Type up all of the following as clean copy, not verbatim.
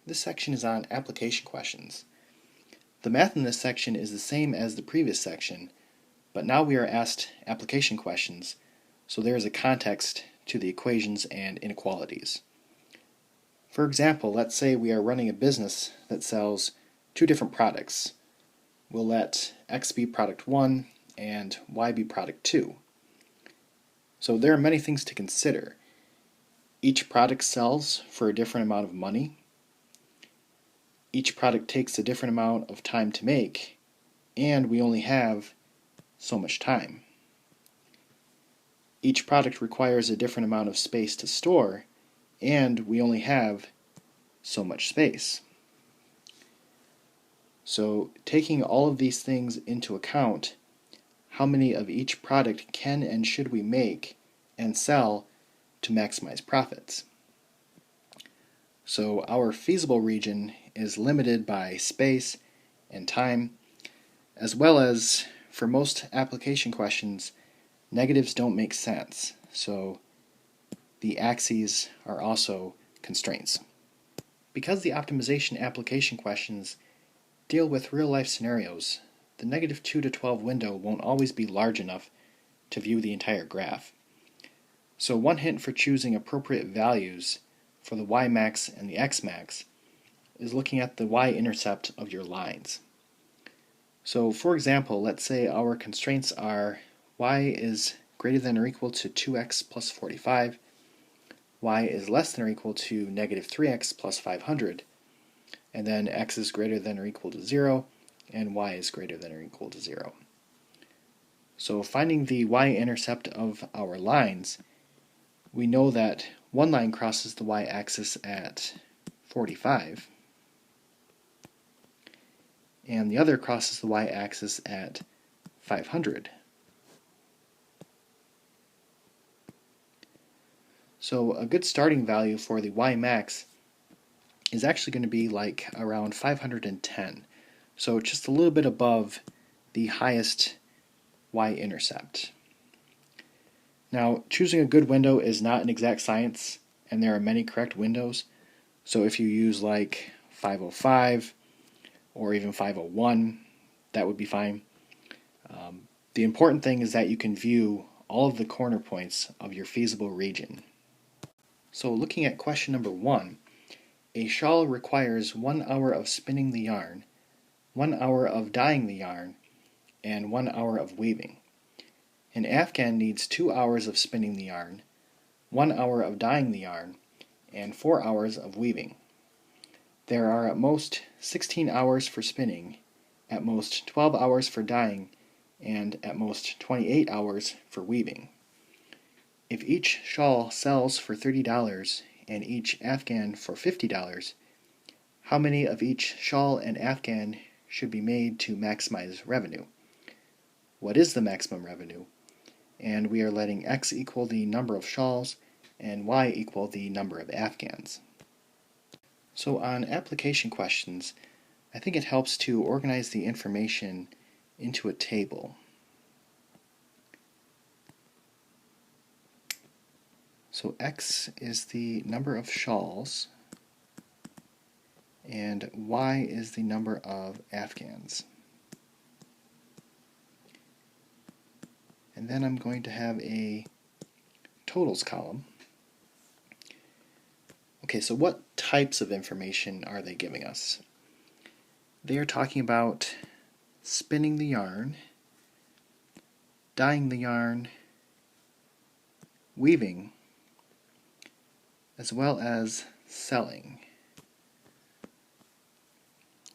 This section is on application questions. The math in this section is the same as the previous section, but now we are asked application questions, so there is a context to the equations and inequalities. For example, let's say we are running a business that sells two different products. We'll let X be product 1 and Y be product 2. So there are many things to consider. Each product sells for a different amount of money. Each product takes a different amount of time to make, and we only have so much time. Each product requires a different amount of space to store, and we only have so much space. So, taking all of these things into account, how many of each product can and should we make and sell to maximize profits? So, our feasible region is limited by space and time, as well as, for most application questions, negatives don't make sense, so the axes are also constraints. Because the optimization application questions deal with real-life scenarios, the -2 to 12 window won't always be large enough to view the entire graph. So one hint for choosing appropriate values for the y-max and the x-max is looking at the y-intercept of your lines. So for example, let's say our constraints are y is greater than or equal to 2x plus 45, y is less than or equal to -3x plus 500, and then x is greater than or equal to 0, and y is greater than or equal to 0. So finding the y-intercept of our lines, we know that one line crosses the y-axis at 45, and the other crosses the y-axis at 500. So a good starting value for the y-max is actually going to be like around 510, so just a little bit above the highest y-intercept. Now, choosing a good window is not an exact science, and there are many correct windows, so if you use like 505 or even 501, that would be fine. The important thing is that you can view all of the corner points of your feasible region. So looking at question number 1, a shawl requires 1 hour of spinning the yarn, 1 hour of dyeing the yarn, and 1 hour of weaving. An afghan needs 2 hours of spinning the yarn, 1 hour of dyeing the yarn, and 4 hours of weaving. There are at most 16 hours for spinning, at most 12 hours for dyeing, and at most 28 hours for weaving. If each shawl sells for $30 and each afghan for $50, how many of each shawl and afghan should be made to maximize revenue? What is the maximum revenue? And we are letting x equal the number of shawls and y equal the number of afghans. So on application questions, I think it helps to organize the information into a table. So x is the number of shawls and y is the number of afghans. And then I'm going to have a totals column. Okay, so what types of information are they giving us? They are talking about spinning the yarn, dyeing the yarn, weaving, as well as selling.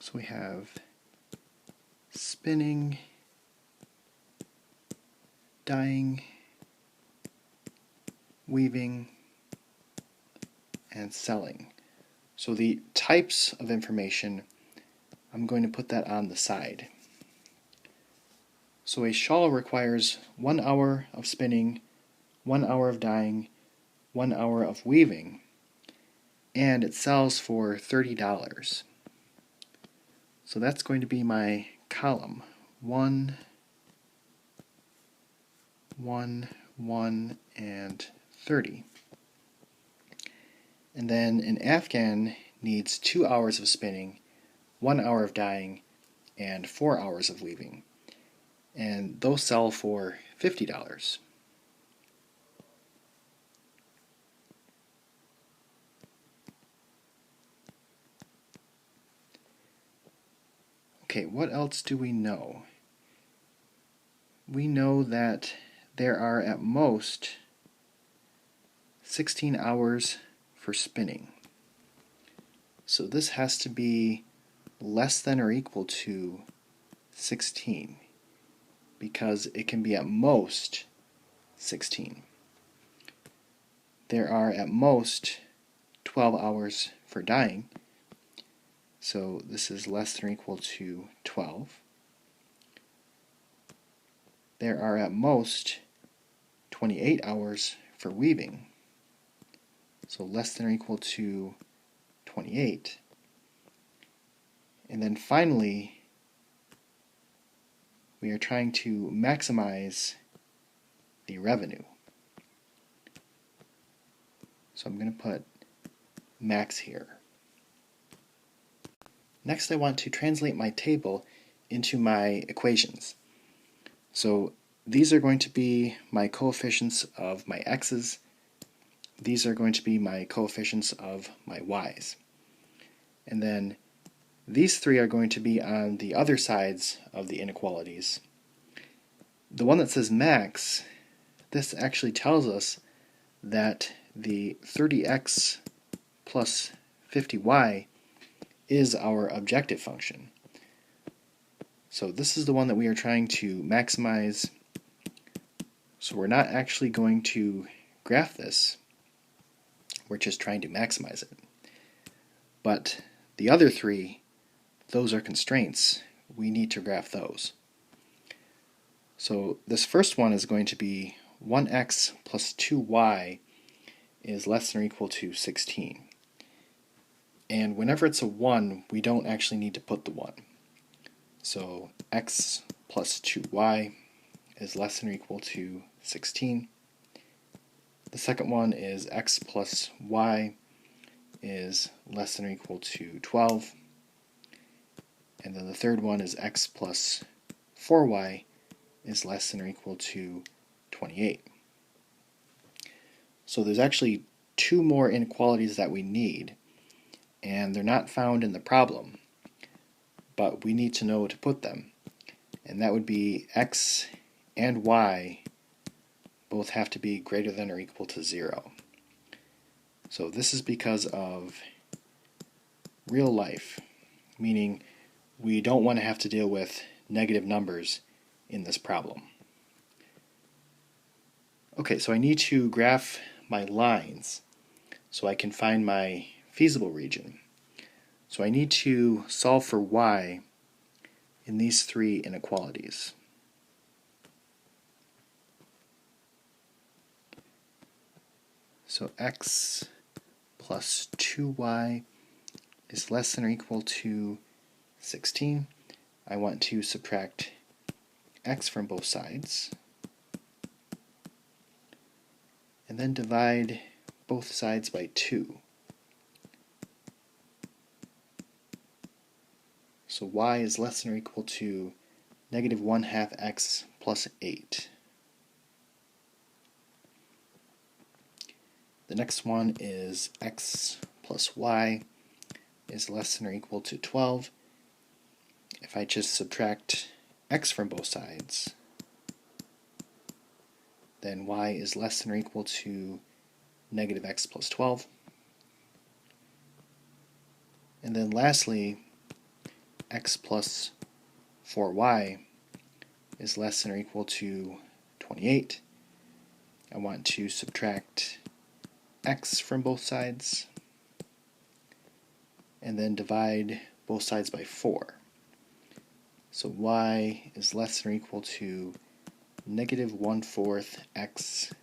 So we have spinning, dyeing, weaving, and selling. So the types of information, I'm going to put that on the side. So a shawl requires 1 hour of spinning, 1 hour of dyeing, 1 hour of weaving, and it sells for $30. So that's going to be my column. 1, 1, 1, and 30. And then an afghan needs 2 hours of spinning, 1 hour of dyeing, and 4 hours of weaving. And those sell for $50. Okay, what else do we know? We know that there are at most 16 hours for spinning. So this has to be less than or equal to 16 because it can be at most 16. There are at most 12 hours for dyeing, so this is less than or equal to 12. There are at most 28 hours for weaving, so less than or equal to 28. And then finally, we are trying to maximize the revenue. So I'm going to put max here. Next, I want to translate my table into my equations. So these are going to be my coefficients of my x's. These are going to be my coefficients of my y's. And then these three are going to be on the other sides of the inequalities. The one that says max, this actually tells us that the 30x plus 50y is our objective function. So this is the one that we are trying to maximize. So we're not actually going to graph this, we're just trying to maximize it. But the other three, those are constraints. We need to graph those. So this first one is going to be 1x plus 2y is less than or equal to 16. And whenever it's a 1, we don't actually need to put the 1. So x plus 2y is less than or equal to 16. The second one is x plus y is less than or equal to 12. And then the third one is x plus 4y is less than or equal to 28. So there's actually two more inequalities that we need, and they're not found in the problem, but we need to know to put them. And that would be x and y both have to be greater than or equal to 0. So this is because of real life, meaning we don't want to have to deal with negative numbers in this problem. Okay, so I need to graph my lines so I can find my feasible region. So I need to solve for y in these three inequalities. So x plus 2y is less than or equal to 16. I want to subtract x from both sides, and then divide both sides by 2. So y is less than or equal to negative 1/2 x plus 8. The next one is x plus y is less than or equal to 12. If I just subtract x from both sides, then y is less than or equal to negative x plus 12. And then lastly, x plus 4y is less than or equal to 28. I want to subtract x from both sides, and then divide both sides by 4. So y is less than or equal to negative 1/4 x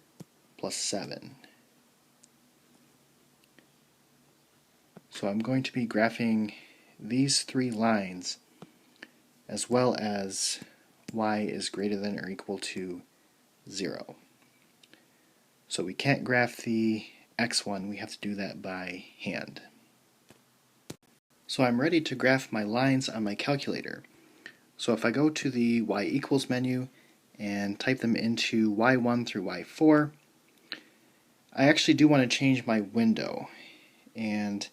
plus 7. So I'm going to be graphing these three lines as well as y is greater than or equal to 0. So we can't graph the x one, we have to do that by hand. So I'm ready to graph my lines on my calculator. So if I go to the y equals menu and type them into y1 through y4, I actually do want to change my window. And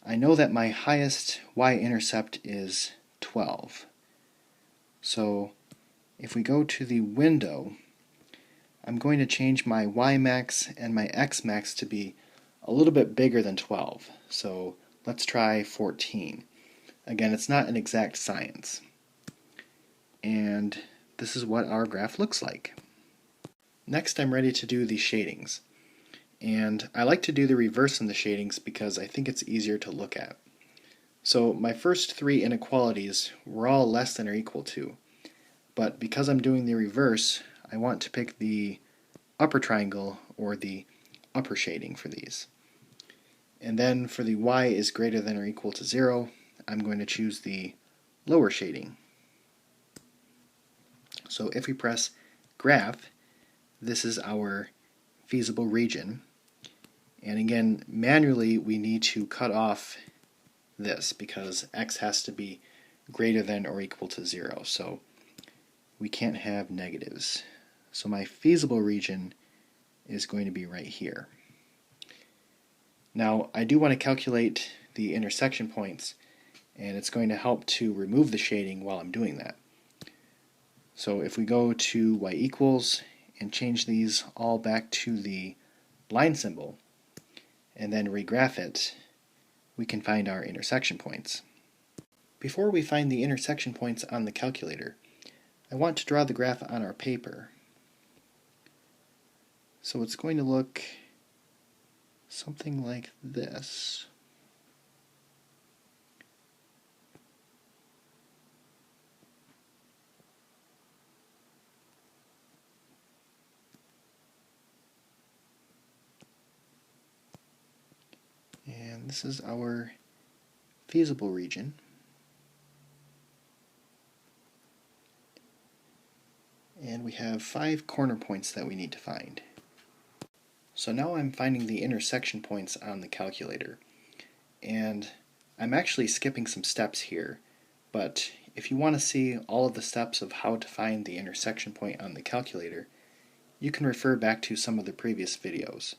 I know that my highest y-intercept is 12. So if we go to the window, I'm going to change my y-max and my x-max to be a little bit bigger than 12. So let's try 14. Again, it's not an exact science. And this is what our graph looks like. Next, I'm ready to do the shadings. And I like to do the reverse in the shadings because I think it's easier to look at. So my first three inequalities were all less than or equal to. But because I'm doing the reverse, I want to pick the upper triangle or the upper shading for these. And then for the y is greater than or equal to 0, I'm going to choose the lower shading. So if we press graph, this is our feasible region. And again, manually we need to cut off this because x has to be greater than or equal to 0. So we can't have negatives. So my feasible region is going to be right here. Now I do want to calculate the intersection points, and it's going to help to remove the shading while I'm doing that. So if we go to y equals and change these all back to the line symbol and then regraph it, we can find our intersection points. Before we find the intersection points on the calculator, I want to draw the graph on our paper. So it's going to look something like this. And this is our feasible region. And we have 5 corner points that we need to find. So now I'm finding the intersection points on the calculator. And I'm actually skipping some steps here, but if you want to see all of the steps of how to find the intersection point on the calculator, you can refer back to some of the previous videos.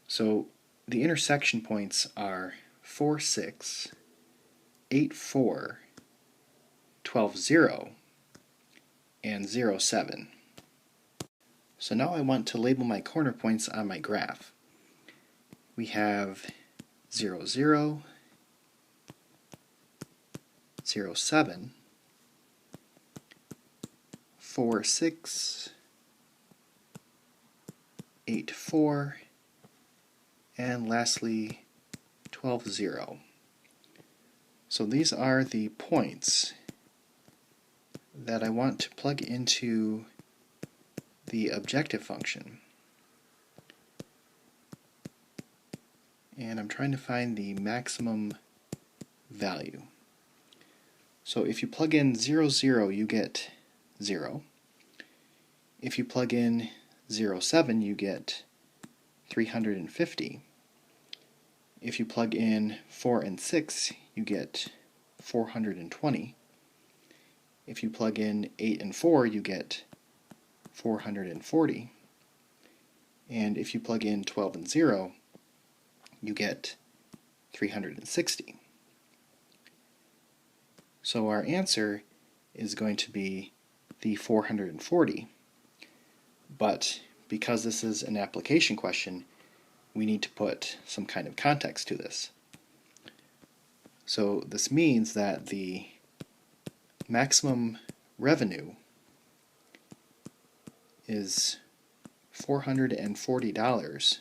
So the intersection points are 4, 6, 8, 4, 12, 0, and 0, 7. So now I want to label my corner points on my graph. We have 0, 0, 0, 7, 4, 6, 8, 4, and lastly 12, 0. So these are the points that I want to plug into the objective function. And I'm trying to find the maximum value. So if you plug in 0, 0, you get 0. If you plug in 0, 7, you get 350. If you plug in 4 and 6, you get 420. If you plug in 8 and 4, you get 440. And if you plug in 12 and 0, you get 360. So our answer is going to be the 440. But because this is an application question, we need to put some kind of context to this. So this means that the maximum revenue is $440,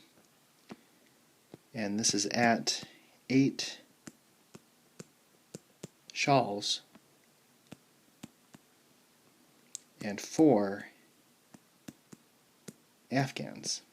and this is at 8 shawls and 4 afghans.